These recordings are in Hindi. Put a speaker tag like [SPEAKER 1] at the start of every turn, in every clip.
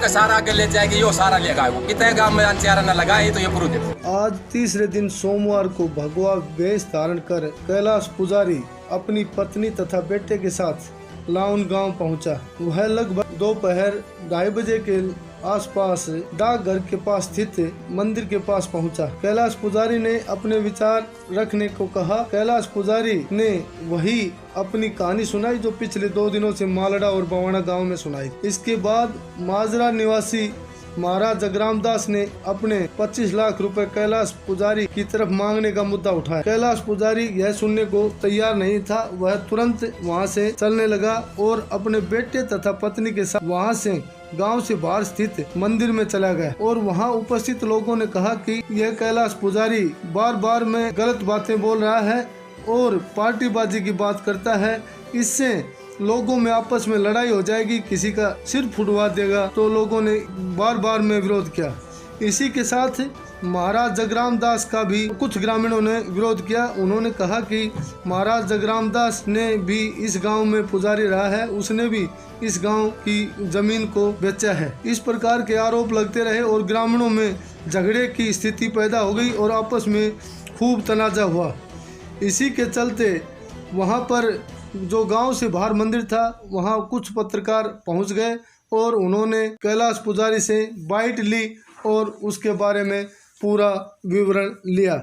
[SPEAKER 1] सारा आगे ले जाएगी, यो सारा लेगा वो कितने गांव में अंचारा न लगाए तो ये प्रूफ देते।
[SPEAKER 2] आज तीसरे दिन सोमवार को भगवा वेश धारण कर कैलाश पुजारी अपनी पत्नी तथा बेटे के साथ लाउन गांव पहुंचा। वह लगभग दोपहर 2:30 बजे के आसपास डाकघर के पास स्थित मंदिर के पास पहुंचा। कैलाश पुजारी ने अपने विचार रखने को कहा। कैलाश पुजारी ने वही अपनी कहानी सुनाई जो पिछले 2 दिनों से मालड़ा और बवाना गांव में सुनाई। इसके बाद माजरा निवासी महाराज जगराम दास ने अपने 25 लाख रुपए कैलाश पुजारी की तरफ मांगने का मुद्दा उठाया। कैलाश पुजारी यह सुनने को तैयार नहीं था। वह तुरंत वहां से चलने लगा और अपने बेटे तथा पत्नी के साथ वहां से गांव से बाहर स्थित मंदिर में चला गया और वहां उपस्थित लोगों ने कहा कि यह कैलाश पुजारी बार बार में गलत बातें बोल रहा है और पार्टीबाजी की बात करता है। इससे लोगों में आपस में लड़ाई हो जाएगी, किसी का सिर फुटवा देगा। तो लोगों ने बार बार में विरोध किया। इसी के साथ महाराज जगराम दास का भी कुछ ग्रामीणों ने विरोध किया। उन्होंने कहा कि महाराज जगराम दास ने भी इस गांव में पुजारी रहा है, उसने भी इस गांव की जमीन को बेचा है। इस प्रकार के आरोप लगते रहे और ग्रामीणों में झगड़े की स्थिति पैदा हो गई और आपस में खूब तनाजा हुआ। इसी के चलते वहां पर जो गांव से बाहर मंदिर था वहां कुछ पत्रकार पहुंच गए और उन्होंने कैलाश पुजारी से बाइट ली और उसके बारे में पूरा विवरण लिया।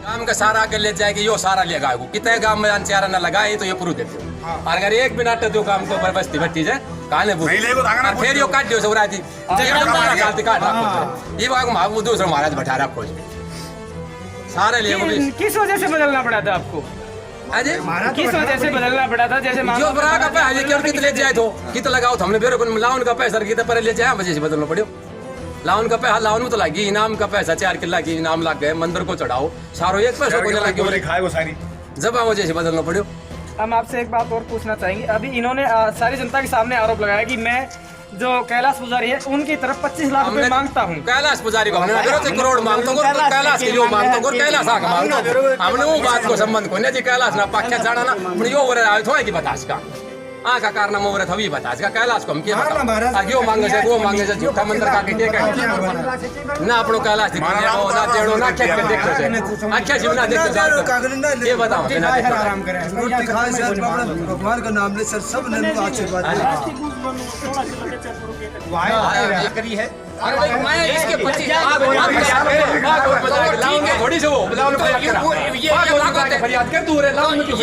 [SPEAKER 1] काम का सारा आगे ले जाएगी, यो सारा लेगा वो कितने गांव में अंचारा न लगाए तो ये प्रूफ देते। अगर 1 मिनट दो काम को बस्ती भट्टी से काले फिर यो काट दियो सौरा जी ये बात दूसरा महाराज बैठा रखो सारे ले।
[SPEAKER 3] किस वजह से बदलना पड़ा था आपको? किस वजह से बदलना पड़ा था? जैसे
[SPEAKER 1] जो बड़ा का पैसा क्यों कित ले जाए तो कित लगाओ हमने फिर लाउन का पैसा कित पर ले जाए वजह से बदलना पड़ो। लाउन का पैसा लाउन में तो लगी, इनाम का पैसा 4 किला की इनाम लग गए, मंदिर को चढ़ाओ सारो एक पैसा को लगे जब वजह से बदलना पड़ो।
[SPEAKER 3] हम आपसे एक बात और पूछना चाहेंगे। अभी इन्होंने सारी जनता के सामने आरोप लगाया कि मैं जो कैलाश पुजारी है उनकी तरफ 25 लाख रुपए मांगता हूँ।
[SPEAKER 1] कैलाश पुजारी को हमने करोड़ मांगता हूँ, कैलाश के जो मांगता हूँ कैलाश आके मांगता हूँ। हमने वो बात को संबंध को नहीं कैलाश ना पाख्या जाना ना यो आए थोड़ा की बतास का का कारनामा हो रहा था भी बतास का कैलाश को हम क्या यो मांगे से वो मांगे से झूठा मंदिर का के ना अपनो कैलाश ना जेड़ो ना खेत के देखो से आख्या जीव ना देखो ये बताओ बिना
[SPEAKER 2] रोटी खाए से भगवान का नाम ले सर सब ने आशीर्वाद
[SPEAKER 1] ये करी है। मैं इसके 25 थोड़ी से वो फरियाद कर दूर है लाउन में क्यों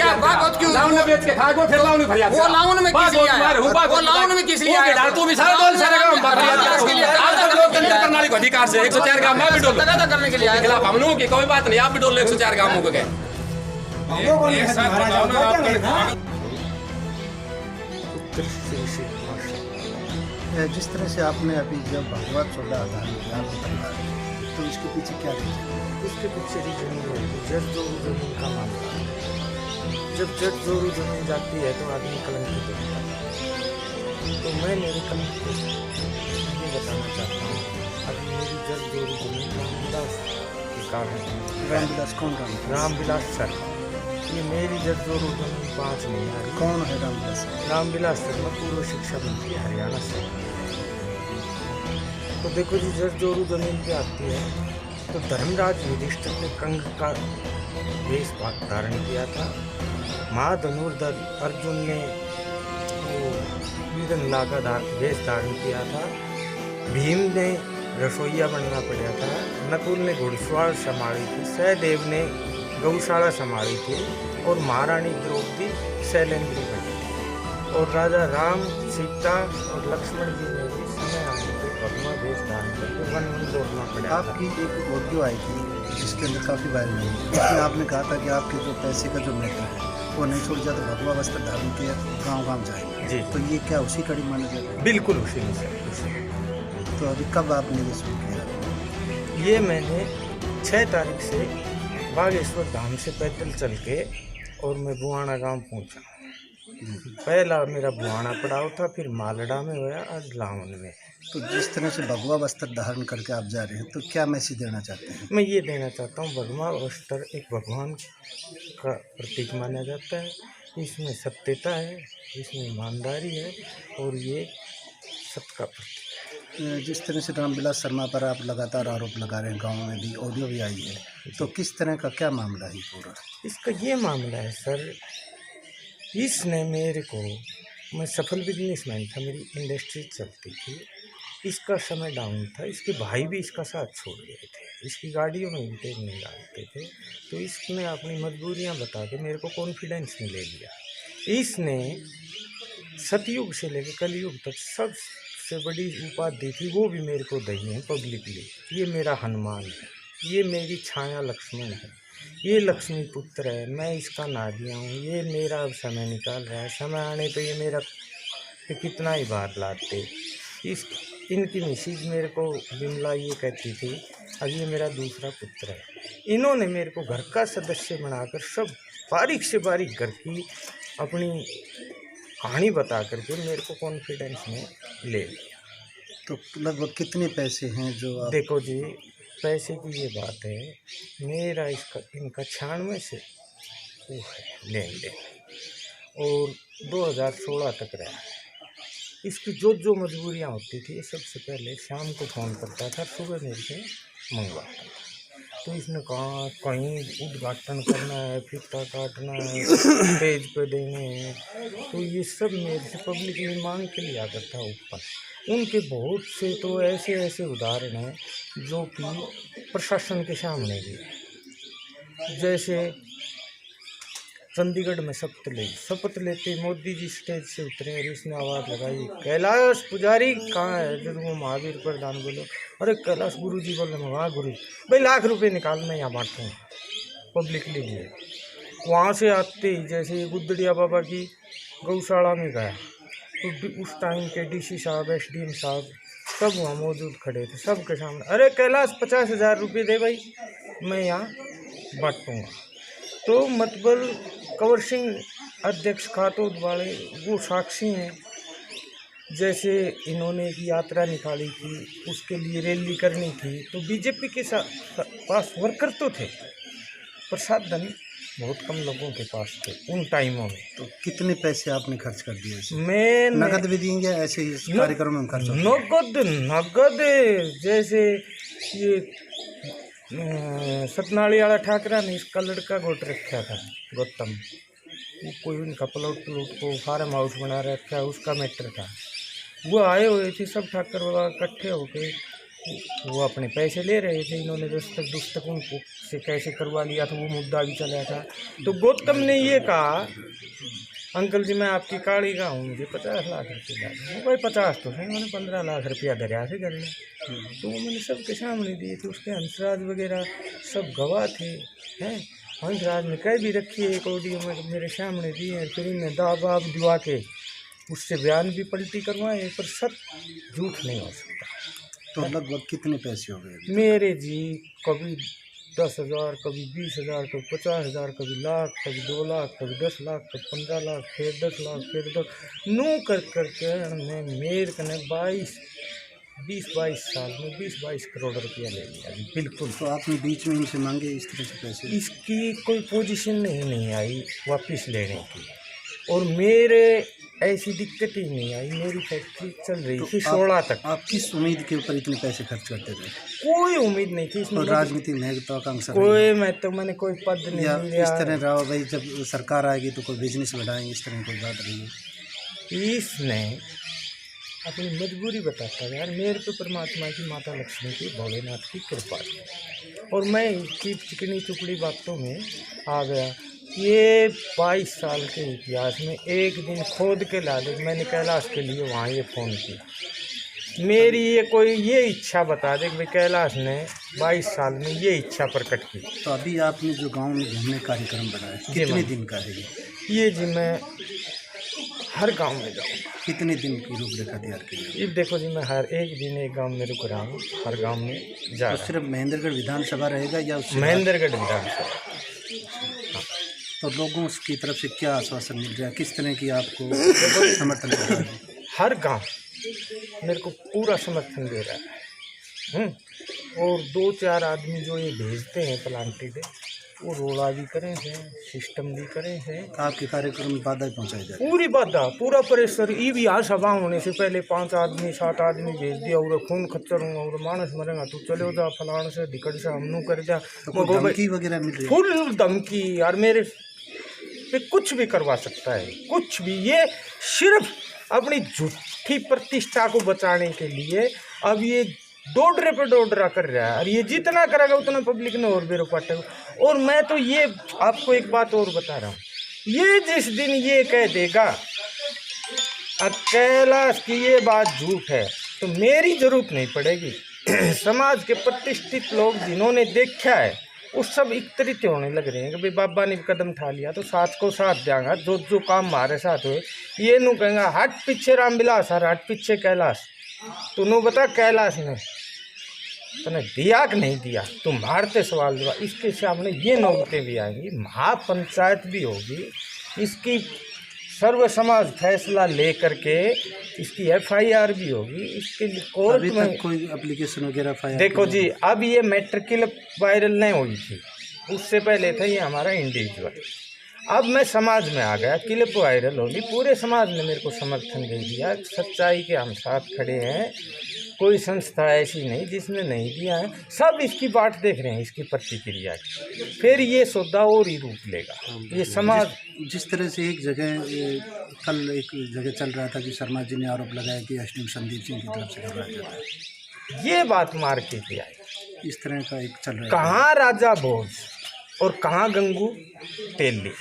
[SPEAKER 1] लाउन में बेच के खा गो फिर लाउन में फरियाद वो लाउन में किस लिए आया वो लाउन में किस लिए आया तू भी सारा डोल सारा काम फरियाद के लिए आधा लोकतंत्र प्रणाली को अधिकार से 104 गांव में भी डोल तगादा करने के लिए आया खिलाफ हमनों की कोई बात नहीं आप भी डोल 104 गांवों को गए एक साथ बताओ ना आप
[SPEAKER 4] जिस तरह से आपने अभी जब भगवत 14,000 तो इसके पीछे क्या रीजन?
[SPEAKER 5] इसके पीछे रीजन ये है जज जोरू जमीन का मामला। जब जज जोरू जमीन जाती है तो आदमी कलंकित हो जाता है। तो मैं मेरे कलंक को ये बताना चाहता हूँ। अभी मेरी जज जोरू जमीन रामविलास के कारण
[SPEAKER 4] रामविलास कौन?
[SPEAKER 5] रामविलास सर। ये मेरी जज जोरू जमीन 5 नहीं है।
[SPEAKER 4] कौन है रामविलास?
[SPEAKER 5] रामविलास शर्मा पूर्व शिक्षा मंत्री हरियाणा से। तो देखो जी जज जोरू जमीन पे आती है तो धर्मराज युधिष्ठिर ने कंग का वेश धारण किया था। महाधनुर्धर अर्जुन ने वो वीरन्ला का वेश धारण किया था। भीम ने रसोईया बनना पड़ा था। नकुल ने घुड़सवार संभाली थी। सहदेव ने गौशाला संभाली थी और महारानी द्रौपदी शैलेंद्री बनी थी। और राजा राम, सीता और लक्ष्मण जी ने भी समय आने पर भगवा वेश धारण करके वन दौड़ना पड़ा।
[SPEAKER 4] आपकी एक ऑडियो आई थी जिसके अंदर काफ़ी वायरल हुई, जिसमें आपने कहा था कि आपके जो पैसे का जो मैटर है वो नहीं छोड़ जाता, भगवा वस्त्र धारण के गाँव गाँव जाए
[SPEAKER 5] जी।
[SPEAKER 4] तो ये क्या उसी कड़ी माना जाता है?
[SPEAKER 5] बिल्कुल उसी में सर।
[SPEAKER 4] तो अभी कब आपने ये शुरू किया?
[SPEAKER 5] ये मैंने 6 तारीख से बागेश्वर धाम से पैदल चल के और मैं बुआना गांव पहुंचा। पहला मेरा बुआना पड़ाव था, फिर मालड़ा में हुआ, आज लावन में।
[SPEAKER 4] तो जिस तरह से भगवा वस्त्र धारण करके आप जा रहे हैं, तो क्या मैसेज देना चाहते हैं?
[SPEAKER 5] मैं ये देना चाहता हूँ, भगवा वस्त्र एक भगवान का प्रतीक माना जाता है। इसमें सत्यता है, इसमें ईमानदारी है और ये सत्य का प्रतीक है।
[SPEAKER 4] जिस तरह से रामविलास शर्मा पर आप लगातार आरोप लगा रहे हैं, गाँव में भी ऑडियो भी आई है, तो किस तरह का क्या मामला है पूरा?
[SPEAKER 5] इसका ये मामला है सर, इसने मेरे को, मैं सफल बिजनेसमैन था, मेरी इंडस्ट्री चलती थी, इसका समय डाउन था, इसके भाई भी इसका साथ छोड़ गए थे, इसकी गाड़ियों में भी तेल नहीं डालते थे, तो इसने अपनी मजबूरियां बता के मेरे को कॉन्फिडेंस में ले लिया। इसने सतयुग से लेकर कलयुग तक सबसे बड़ी उपाधि थी, वो भी मेरे को दी है पब्लिकली। ये मेरा हनुमान है, ये मेरी छाया लक्ष्मण है, ये लक्ष्मी पुत्र है, मैं इसका नादिया हूँ, ये मेरा अब समय निकाल रहा है, समय आने तो ये मेरा कितना ही बार लाते। इनकी मिसेज मेरे को बिमला ये कहती थी, अब ये मेरा दूसरा पुत्र है। इन्होंने मेरे को घर का सदस्य बनाकर सब बारीक से बारीक घर की अपनी कहानी बता करके मेरे को कॉन्फिडेंस में ले लिया।
[SPEAKER 4] तो लगभग कितने पैसे हैं जो आप...
[SPEAKER 5] देखो जी, पैसे की ये बात है, मेरा इसका इनका 96 से वो है लेन देन, और 2016 तक रहा। इसकी जो मजबूरियाँ होती थी, सबसे पहले शाम को फ़ोन करता था, सुबह मेरे से मंगवाता। तो इसने कहा कहीं उद्घाटन करना है, फीता काटना है, स्टेज पे देने हैं, तो ये सब मेरे से पब्लिकली मांग के लिया करता ऊपर। उनके बहुत से तो ऐसे ऐसे उदाहरण हैं जो कि प्रशासन के सामने भी है। जैसे चंडीगढ़ में शपथ लेते मोदी जी स्टेज से उतरे और इसने आवाज़ लगाई, कैलाश पुजारी कहाँ है? जब वो महावीर प्रधान बोलो, अरे कैलाश गुरु जी बोले, वहाँ गुरु भाई लाख रुपए निकाल, मैं यहाँ बांटूँगा पब्लिकली लिए। वहाँ से आते ही जैसे ये गुद्दड़िया बाबा की गौशाला में गया, तो उस टाइम के डीसी साहब, एसडीएम साहब सब वहाँ मौजूद खड़े थे, सबके सामने, अरे कैलाश 50,000 रुपये दे भाई, मैं यहाँ बांटूँगा। तो मतलब कंवर सिंह अध्यक्ष खातोद वाले वो साक्षी हैं। जैसे इन्होंने एक यात्रा निकाली थी, उसके लिए रैली करनी थी, तो बीजेपी के पास वर्कर तो थे, पर साधन बहुत कम लोगों के पास थे उन टाइमों में।
[SPEAKER 4] तो कितने पैसे आपने खर्च कर दिए?
[SPEAKER 5] मैं
[SPEAKER 4] नगद भी देंगे ऐसे ही कार्यक्रम में खर्च?
[SPEAKER 5] नगद जैसे ये सतनाली वाला ठाकरा ने इसका लड़का गोट रखा था, गौतम, वो कोई उनका प्लॉट को फार्म हाउस बना रखा है, उसका मैटर था। वो आए हुए थे सब ठाकर बाबा इकट्ठे होके, वो अपने पैसे ले रहे थे। इन्होंने दुस्तक उनको से कैसे करवा लिया था, वो मुद्दा भी चला था। तो गौतम ने ये कहा, अंकल जी मैं आपकी काड़ी का हूँ, मुझे 50 लाख रुपये डाले। भाई 50 तो है, उन्होंने 15 लाख रुपया दरिया से कर लिया। तो वो मैंने सबके सामने दिए थे, उसके हंसराज वगैरह सब गवाह थे हैं। हंसराज ने कह भी रखी है एक ऑडियो में, मेरे सामने दिए हैं। फिर इन्हें दाबाब दिवा के उससे बयान भी पलटी करवाए, पर सब झूठ नहीं हो सकता।
[SPEAKER 4] तो लगभग कितने पैसे हो गए
[SPEAKER 5] मेरे जी? कभी 10,000, कभी 20,000, कभी 50,000, कभी लाख, कभी 2 लाख, कभी 10 लाख, कभी 15 लाख, फिर 10 लाख, फिर 10 नू कर करके मेरे कने 20-22 साल में 20-22 करोड़ रुपया ले लिया जी, बिल्कुल।
[SPEAKER 4] तो आपने बीच में इनसे मांगे इस तरह से पैसे?
[SPEAKER 5] इसकी कोई पोजीशन नहीं आई वापस लेने की, और मेरे ऐसी दिक्कत ही नहीं आई। मेरी फैक्ट्री चल रही थी 16 तक।
[SPEAKER 4] आप किस उम्मीद के ऊपर इतने पैसे खर्च करते थे?
[SPEAKER 5] कोई उम्मीद नहीं थी इसमें।
[SPEAKER 4] तो राजनीति में तो आकांक्षा
[SPEAKER 5] कोई, मैंने कोई पद नहीं लिया।
[SPEAKER 4] इस तरह रहो भाई, जब सरकार आएगी तो कोई बिजनेस बढ़ाएंगे, इस तरह कोई बात रही है?
[SPEAKER 5] इसने अपनी मजबूरी बताता है, यार मेरे पे परमात्मा की, माता लक्ष्मी की, भोलेनाथ की कृपा है, और मैं इसकी चिकनी चुकड़ी बातों में आ गया। ये 22 साल के इतिहास में एक दिन खोद के ला दे, मैंने कैलाश के लिए वहाँ ये फ़ोन किया। मेरी ये कोई ये इच्छा बता दे कि भाई कैलाश ने 22 साल में ये इच्छा प्रकट की।
[SPEAKER 4] तो अभी आपने जो गांव में घूमने कार्यक्रम बनाया, कितने दिन का है
[SPEAKER 5] ये जी? मैं हर गांव में जाऊँ।
[SPEAKER 4] कितने दिन की रूपरेखा तैयार की?
[SPEAKER 5] ये देखो जी, मैं हर एक दिन एक गांव में रुक रहा हूँ, हर गांव में जा रहा हूँ।
[SPEAKER 4] सिर्फ महेंद्रगढ़ विधानसभा रहेगा या
[SPEAKER 5] महेंद्रगढ़ विधानसभा?
[SPEAKER 4] तो लोगों की तरफ से क्या आश्वासन मिल रहा है, किस तरह की आपको समर्थन मिल रहा है?
[SPEAKER 5] हर गांव मेरे को पूरा समर्थन दे रहा है। और 2-4 आदमी जो ये भेजते हैं प्लांटेड, वो रोड़ा भी करें हैं, सिस्टम भी करें हैं,
[SPEAKER 4] आपके कार्यक्रम में बाधा पहुंचाई जाए।
[SPEAKER 5] पूरी बाधा, पूरा प्रेशर। ये भी यहाँ सभा होने से पहले 5 आदमी 7 आदमी भेज दिया, और खून खच्चर हूँ और मानस मरेगा, तू चले जा फलान से धिकड़ से हमनू कर जा।
[SPEAKER 4] तो धमकी वगैरह मिल रही है?
[SPEAKER 5] फुल धमकी यार, मेरे पे कुछ भी करवा सकता है, कुछ भी। ये सिर्फ अपनी झूठी प्रतिष्ठा को बचाने के लिए अब ये डोडरे पे डोडरा कर रहा है, और ये जितना करेगा उतना पब्लिक ने और बेरो पाटेगा। और मैं तो ये आपको एक बात और बता रहा हूँ, ये जिस दिन ये कह देगा कैलाश की ये बात झूठ है, तो मेरी जरूरत नहीं पड़ेगी। समाज के प्रतिष्ठित लोग जिन्होंने देखा है वो सब एकत्रित होने लग रहे हैं कि भाई बाबा ने कदम उठा लिया तो साथ को साथ देंगा। जो जो काम हमारे साथ हुए ये नू कहेंगे हट पीछे रामविलास, हट पीछे कैलाश। तूने बता कैलाश ने तूने दिया कि नहीं दिया, तुम मारते सवाल जवाब। इसके सामने ये नौबतें भी आएंगी, महापंचायत भी होगी, इसकी सर्व समाज फैसला लेकर के इसकी FIR भी होगी, इसके लिए कोर्ट
[SPEAKER 4] अभी
[SPEAKER 5] में
[SPEAKER 4] तक कोई एप्लीकेशन वगैरह FIR?
[SPEAKER 5] देखो जी, अब ये मैटर क्लिप वायरल नहीं हुई थी, उससे पहले था ये हमारा इंडिविजुअल। अब मैं समाज में आ गया, क्लिप वायरल होगी, पूरे समाज ने मेरे को समर्थन दे दिया, सच्चाई के हम साथ खड़े हैं। कोई संस्था ऐसी नहीं जिसने नहीं दिया है, सब इसकी बात देख रहे हैं, इसकी प्रतिक्रिया की। फिर ये सौदा और ही रूप लेगा। ये समाज
[SPEAKER 4] जिस तरह से एक जगह कल एक जगह चल रहा था कि शर्मा जी ने आरोप लगाया कि एसडीएम संदीप सिंह की तरफ से करवाया जाता है,
[SPEAKER 5] ये बात मार्केट पे आई,
[SPEAKER 4] इस तरह का एक चल रहा है।
[SPEAKER 5] कहाँ राजा भोज और कहाँ गंगू तेली।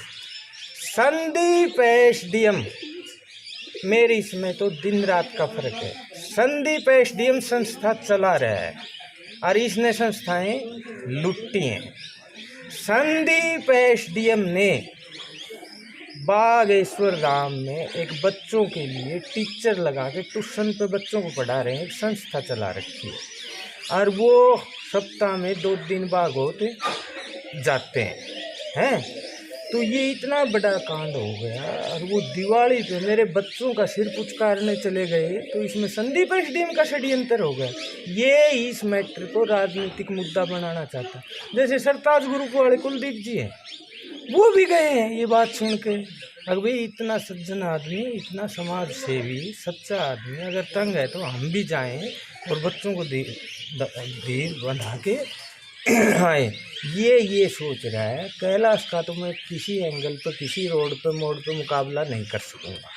[SPEAKER 5] संदीप SDM, मेरी इसमें तो दिन रात का फर्क है। संदीप SDM संस्था चला रहा है और इसने संस्थाएं लुट्टी हैं। संदीप SDM ने बागेश्वर राम में एक बच्चों के लिए टीचर लगा के ट्यूशन पे बच्चों को पढ़ा रहे हैं, एक संस्था चला रखी है, और वो सप्ताह में 2 दिन भागवत जाते हैं। तो ये इतना बड़ा कांड हो गया, और वो दिवाली पे मेरे बच्चों का सिर पुचकारने चले गए, तो इसमें संदीप SDM का षड्यंत्र हो गया। ये इस मैटर को राजनीतिक मुद्दा बनाना चाहता, जैसे सरताज ग्रुप वाले कुलदीप जी हैं, वो भी गए हैं ये बात सुन के। अगर भाई इतना सज्जन आदमी, इतना समाज सेवी सच्चा आदमी अगर तंग है तो हम भी जाएं और बच्चों को धीर बंधा के आए। ये सोच रहा है कैलाश का तो मैं किसी एंगल पर, किसी रोड पर, मोड़ पर मुकाबला नहीं कर सकूँगा,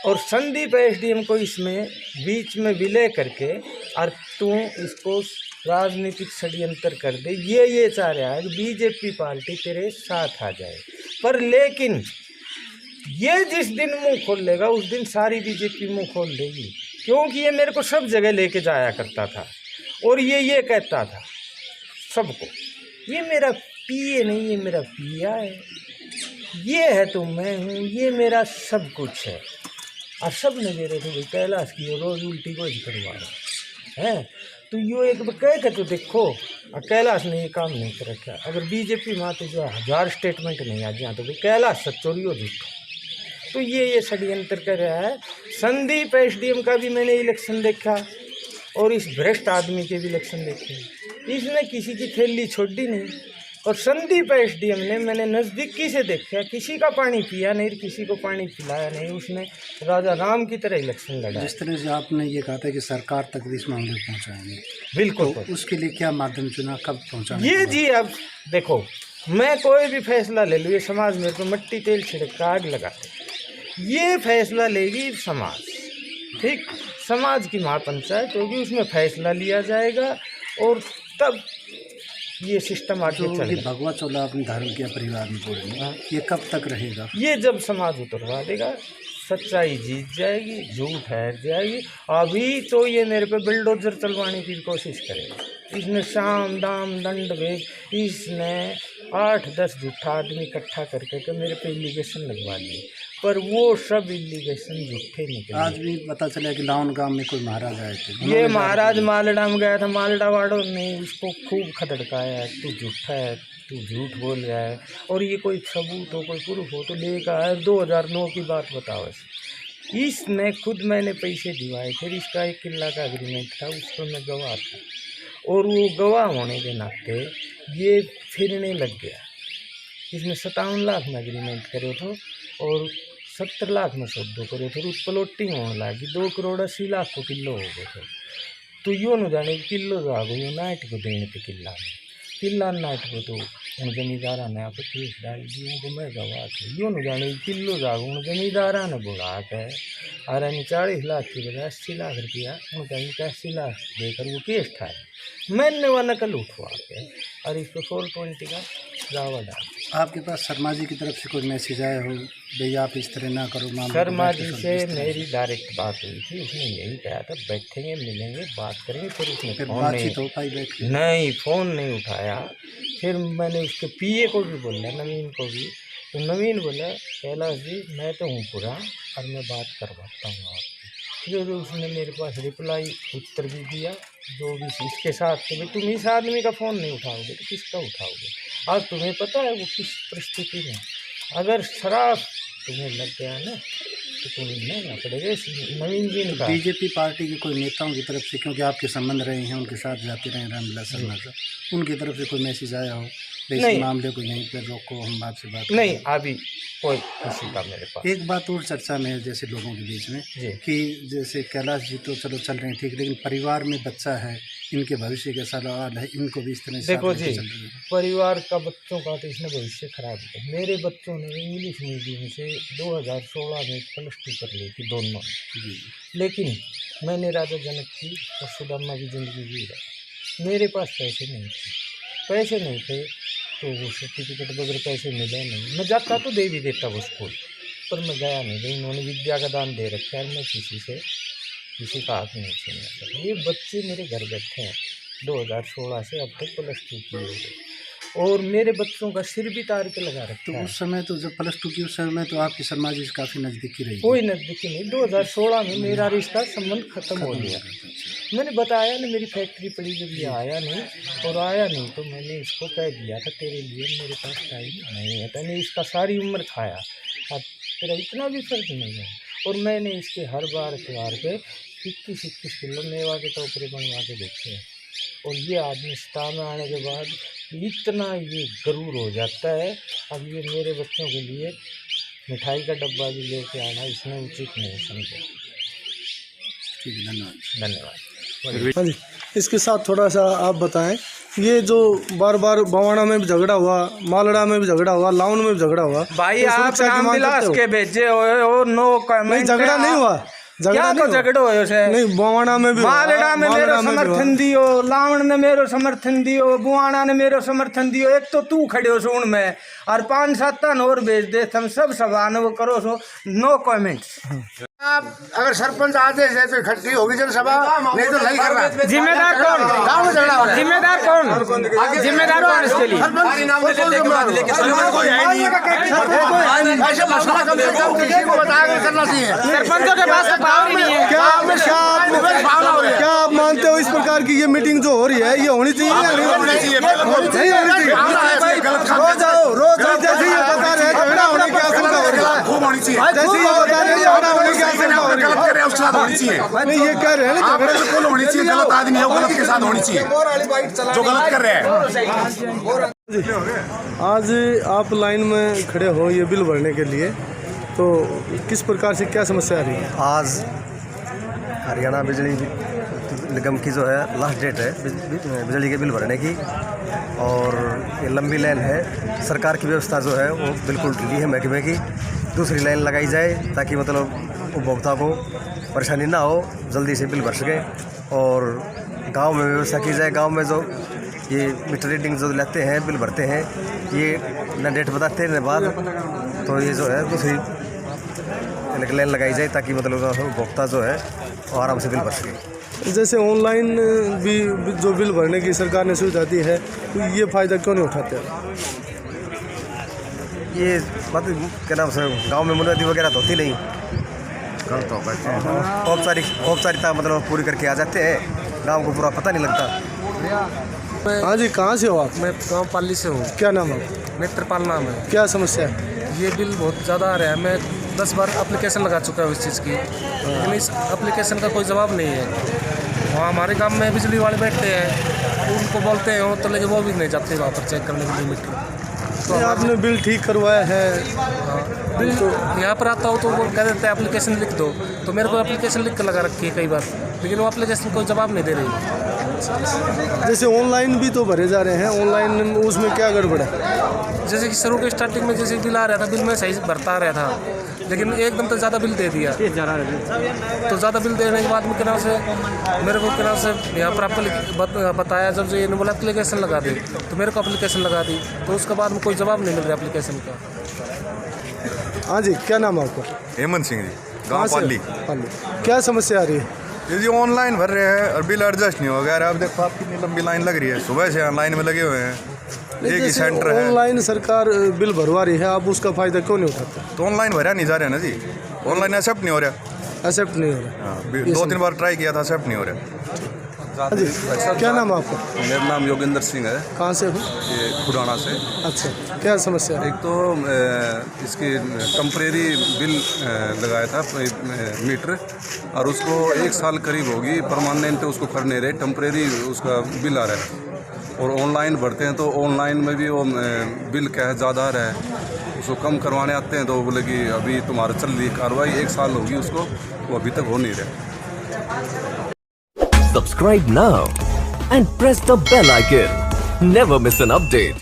[SPEAKER 5] और संदीप SDM को इसमें बीच में विलय करके और तू इसको राजनीतिक षड्यंत्र कर दे। ये चाह रहा है कि बीजेपी पार्टी तेरे साथ आ जाए, पर लेकिन ये जिस दिन मुंह खोल लेगा उस दिन सारी बीजेपी मुंह खोल देगी, क्योंकि ये मेरे को सब जगह लेके जाया करता था और ये कहता था सबको, ये मेरा PA नहीं, ये मेरा PA है, ये है तो मैं हूँ, ये मेरा सब कुछ है। और सब ने मेरे थे कैलाश की रोज उल्टी को करवा रहा है। तो यो एक कह के तो देखो, कैलाश ने ये काम नहीं कर रखा। अगर बीजेपी माते जो 1000 स्टेटमेंट नहीं आ जाए तो भाई कैलाश सच्चोरी हो झूठो। तो ये षड्यंत्र कर रहा है। संदीप SDM का भी मैंने इलेक्शन देखा और इस भ्रष्ट आदमी के भी इलेक्शन देखे, इसने किसी की थैली छोड़ी नहीं। और संदीप SDM ने मैंने नज़दीकी से देखा, किसी का पानी पिया नहीं, किसी को पानी पिलाया नहीं, उसने राजा राम की तरह इलेक्शन लड़ा।
[SPEAKER 4] जिस तरह से आपने ये कहा था कि सरकार तक भी इस मामले को पहुँचाएंगे,
[SPEAKER 5] बिल्कुल,
[SPEAKER 4] तो उसके लिए क्या माध्यम चुना, कब पहुँचाएंगे?
[SPEAKER 5] ये जी अब देखो, मैं कोई भी फैसला ले लूँ, ये समाज मेरे को मिट्टी तेल छिड़क कर आग लगाते, ये फैसला लेगी समाज, ठीक, समाज की महापंचायत होगी, उसमें फैसला लिया जाएगा और तब ये सिस्टम आगे चलेगा।
[SPEAKER 4] भगवा चोला आपने धारण किया परिवार में पूरे में, ये कब तक रहेगा?
[SPEAKER 5] ये जब समाज उतरवा देगा, सच्चाई जीत जाएगी, झूठ हार जाएगी। अभी तो ये मेरे पे बिल्डोजर चलवाने की कोशिश करेगा, इसने साम दाम दंड भेद, इसने 8-10 झूठा आदमी इकट्ठा करके के मेरे पे एलिगेशन लगवा दिए, पर वो सब एलिगेशन झूठे निकले।
[SPEAKER 4] आज भी पता चला कि लाउन गांव में कोई महाराज आए थे,
[SPEAKER 5] ये महाराज मालड़ा में गया था, मालड़ा वालों ने इसको खूब खदड़काया, तू झूठा है, तू झूठ बोल रहा है, और ये कोई सबूत हो, कोई प्रूफ हो तो लेकर आए। 2009 की बात बताओ, इसमें खुद मैंने पैसे दिवाए, फिर इसका 1 किल्ला का एग्रीमेंट था, उस पर मैं गवाह था, और वो गवाह होने के नाते ये फिरने लग गया। इसमें 57 लाख में एग्रीमेंट करे थे और 70 लाख में सौदो करे थे, प्लॉटिंग होने लगी 2 करोड़ 80 लाख को किलो हो गए थे। तो यो न जाने किलो जो आ गई यो नाइट को देने पे किल्ला नाइट को तो उन जमींदारा ने आप केस डाल दिए, उनको मैं गवाह थे। यो न जाने किलो जागो उन जमींदारा ने बुला के अरे 40 लाख की बजाय 80 लाख रुपया उनका 80 लाख देकर वो केस था। मैंने वो नकल उठवा के और इस पर 420 का दावा डाल।
[SPEAKER 4] आपके पास शर्मा जी की तरफ से कोई मैसेज आया हो, भैया आप इस तरह ना करो?
[SPEAKER 5] शर्मा जी से मेरी डायरेक्ट बात हुई थी, उसने यही कहा था बैठेंगे मिलेंगे बात करेंगे, फिर उसने
[SPEAKER 4] बातचीत हो पाई?
[SPEAKER 5] नहीं, फ़ोन नहीं उठाया। फिर मैंने उसके पीए को भी बोला, नवीन को भी, तो नवीन बोला कैलाश जी मैं तो हूँ पूरा और मैं बात करवाता हूँ आपकी। फिर उसने मेरे पास रिप्लाई उत्तर भी दिया जो भी इसके साथ, तो तुम इस आदमी का फ़ोन नहीं उठाओगे तो किसका उठाओगे? आज तुम्हें पता है वो किस परिस्थिति में, अगर शराब तुम्हें लग गया ना तो तुम्हें लेना पड़ेगा। नवीन जी ने
[SPEAKER 4] बीजेपी पार्टी के कोई नेताओं की तरफ से, क्योंकि आपके संबंध रहे हैं, उनके साथ जाते रहे रामविलास शर्मा से, उनकी तरफ से कोई मैसेज आया हो इस मामले को यहीं पर रोको, हम आपसे बात
[SPEAKER 5] नहीं, अभी कोई किसी का मेरे पास।
[SPEAKER 4] एक बात और चर्चा में है जैसे लोगों के बीच में कि जैसे कैलाश जी तो चलो चल रहे हैं ठीक, लेकिन परिवार में बच्चा है, इनके भविष्य के सवाल है, इनको भी इस तरह से
[SPEAKER 5] देखो जी, परिवार का बच्चों का तो इसने भविष्य खराब किया। मेरे बच्चों ने इंग्लिश मीडियम से 2016 में +2 कर ली थी दोनों, लेकिन मैंने राजा जनक की और सुदामा की ज़िंदगी जी रही। मेरे पास पैसे नहीं थे तो वो सर्टिफिकेट बगैर पैसे मिले नहीं। मैं जाता तो दे भी देता वो स्कूल, पर मैं गया नहीं। इन्होंने विद्या का दान दे रखा है, मैं किसी का हाथ नहीं छीनना चाहता। ये बच्चे मेरे घर बैठे हैं 2016 से अब तक +2 की हो गई, और मेरे बच्चों का सिर भी तार के लगा रखा है।
[SPEAKER 4] तो उस समय तो जब +2 की उस समय तो आपकी शर्मा जी से काफ़ी नज़दीकी रही?
[SPEAKER 5] कोई नज़दीकी नहीं, 2016 में मेरा रिश्ता संबंध खत्म हो गया। मैंने बताया ना मेरी फैक्ट्री पड़ी, जब ये आया नहीं तो मैंने इसको कह दिया था तेरे लिए मेरे पास टाइम नहीं है, तैने इसका सारी उम्र खाया, अब तेरा इतना भी फर्क नहीं है। और मैंने इसके हर बार त्यौहार पे 21 किलो मेवा के टोकरे बनवा के देखे हैं। और ये आदमी सता में आने के बाद इतना ये गरूर हो जाता है, अब ये मेरे बच्चों के लिए मिठाई का डब्बा भी लेके आना इसने उचित नहीं समझा।
[SPEAKER 4] ठीक है,
[SPEAKER 5] धन्यवाद।
[SPEAKER 2] हाँ जी, इसके साथ थोड़ा सा आप बताएं, ये जो बार बार बवाना में भी झगड़ा हुआ, मालड़ा में भी झगड़ा हुआ, लाउन में भी झगड़ा हुआ,
[SPEAKER 5] भाई
[SPEAKER 2] तो
[SPEAKER 5] आप रामविलास के भेजे हो नो
[SPEAKER 2] नहीं, झगड़ा नहीं हुआ,
[SPEAKER 5] झगड़ो हो
[SPEAKER 2] नहीं, बवाना में भी,
[SPEAKER 5] मालड़ा में मेरो समर्थन दियो, लावण ने मेरो समर्थन दियो, बुआना ने मेरो समर्थन दियो। एक तो तू खड़े हो सुन में और 5-7 और भेज दे, हम सब सभा वो करो सो, नो कमेंट्स।
[SPEAKER 6] आप अगर सरपंच आदेश है तो इकट्ठी होगी जनसभा, नहीं तो नहीं कर रहा।
[SPEAKER 5] जिम्मेदार कौन?
[SPEAKER 6] गाँव में झगड़ा हो रहा है।
[SPEAKER 5] जिम्मेदार कौन? जिम्मेदार कौन इसके लिए?
[SPEAKER 6] ऐसे मसला कम से कम किसी को बताया करना चाहिए।
[SPEAKER 5] सरपंचों के पास पावर ही नहीं है।
[SPEAKER 2] क्या आप मानते हो इस प्रकार की ये मीटिंग जो हो रही है ये होनी चाहिए या नहीं होनी चाहिए? रोज जैसे ये बता रहे झगड़ा होने की आशंका हो रही है,
[SPEAKER 6] खूब होनी चाहिए।
[SPEAKER 2] जैसे ये बता रहे झगड़ा होने की आशंका हो रही
[SPEAKER 6] गलत कर रहे हैं उसके साथ होनी चाहिए।
[SPEAKER 2] नहीं, ये कह रहे हैं ना झगड़ा
[SPEAKER 6] बिल्कुल होनी चाहिए। गलत आदमी है वो गलत के साथ होनी चाहिए जो गलत कर रहे हैं।
[SPEAKER 2] आज आप लाइन में खड़े हो ये बिल भरने के लिए, तो किस प्रकार से क्या समस्या आ रही है?
[SPEAKER 7] आज हरियाणा बिजली निगम की जो है लास्ट डेट है बिजली के बिल भरने की, और ये लंबी लाइन है। सरकार की व्यवस्था जो है वो बिल्कुल ढीली है महकमे की, दूसरी लाइन लगाई जाए ताकि मतलब उपभोक्ता को परेशानी ना हो, जल्दी से बिल भर सके। और गांव में व्यवस्था की जाए, गांव में जो ये मीटर रीडिंग जो लेते हैं बिल भरते हैं, ये ना डेट बताते हैं बाद, तो ये जो है दूसरी लाइन लगाई जाए ताकि मतलब उपभोक्ता जो है वो आराम से बिल भर सके।
[SPEAKER 2] जैसे ऑनलाइन भी जो बिल भरने की सरकार ने सुविधा दी है, तो ये फ़ायदा क्यों नहीं उठाते?
[SPEAKER 7] ये बात क्या नाम से गांव में मुनादी वगैरह तो होती नहीं, औपचारिकता मतलब पूरी करके आ जाते हैं, गांव को पूरा पता नहीं लगता।
[SPEAKER 2] हाँ जी, कहाँ से हो आप?
[SPEAKER 8] मैं गांव पाली से हूँ।
[SPEAKER 2] क्या नाम है?
[SPEAKER 8] नेत्रपाल नाम है।
[SPEAKER 2] क्या समस्या है?
[SPEAKER 8] ये बिल बहुत ज़्यादा आ रहा है। मैं 10 बार एप्लीकेशन लगा चुका है उस चीज़ की, लेकिन इस एप्लीकेशन का कोई जवाब नहीं है। वहाँ हमारे गांव में बिजली वाले बैठते हैं, उनको बोलते हैं तो लेकिन वो भी नहीं जाते वहाँ पर चेक करने के लिए मीटर।
[SPEAKER 2] तो आपने बिल ठीक करवाया है?
[SPEAKER 8] बिल यहाँ पर आता हो तो वो कह देते हैं एप्लीकेशन लिख दो, तो मेरे को एप्लीकेशन लिख कर लगा रखी है कई बार, लेकिन वो एप्लीकेशन कोई जवाब नहीं दे रही।
[SPEAKER 2] जैसे ऑनलाइन भी तो भरे जा रहे हैं, ऑनलाइन उसमें क्या गड़बड़ है?
[SPEAKER 8] जैसे कि शुरू के स्टार्टिंग में जैसे बिल आ रहा था, बिल में सही भरता आ रहा था, लेकिन एकदम तो ज़्यादा बिल दे दिया। तो ज़्यादा बिल देने के बाद में किनारे से मेरे को किनारे से यहाँ पर आपको बताया, जब ये बोला एप्लीकेशन लगा दी तो मेरे को एप्लीकेशन लगा दी, तो उसके बाद में कोई जवाब नहीं मिल रहा एप्लीकेशन का।
[SPEAKER 2] हाँ जी, क्या नाम है आपका?
[SPEAKER 6] हेमंत सिंह जी, गाँव पाली।
[SPEAKER 2] क्या समस्या आ रही है?
[SPEAKER 6] ये जी ऑनलाइन भर रहे हैं और बिल एडजस्ट नहीं होगा। यार आप देखो, आप कितनी लंबी लाइन लग रही है, सुबह से लाइन में लगे हुए हैं, एक ही सेंटर है।
[SPEAKER 2] ऑनलाइन सरकार बिल भरवा रही है, आप उसका फायदा क्यों नहीं उठाते?
[SPEAKER 6] तो ऑनलाइन भरा नहीं जा रहा है ना जी, ऑनलाइन एक्सेप्ट नहीं हो रहा।
[SPEAKER 2] एक्सेप्ट नहीं हो रहा?
[SPEAKER 6] हाँ, 2-3 बार ट्राई किया था, एक्सेप्ट नहीं हो रहा।
[SPEAKER 2] हाँ जी, क्या नाम है आपका?
[SPEAKER 9] मेरा नाम योगेंद्र सिंह है।
[SPEAKER 2] कहाँ से हो?
[SPEAKER 9] ये खुराना से।
[SPEAKER 2] अच्छा, क्या समस्या है?
[SPEAKER 9] एक तो इसकी टेम्परेरी बिल लगाया था मीटर, और उसको 1 साल करीब होगी, परमानेंट उसको कर नहीं रहे, टेम्परेरी उसका बिल आ रहा है। और ऑनलाइन भरते हैं तो ऑनलाइन में भी वो बिल क्या है ज़्यादा आ रहा है, उसको कम करवाने आते हैं तो बोले कि अभी तुम्हारा चल रही कार्रवाई, 1 साल होगी उसको, वो अभी तक हो नहीं रहा।
[SPEAKER 10] Subscribe now and press the bell icon. Never miss an update.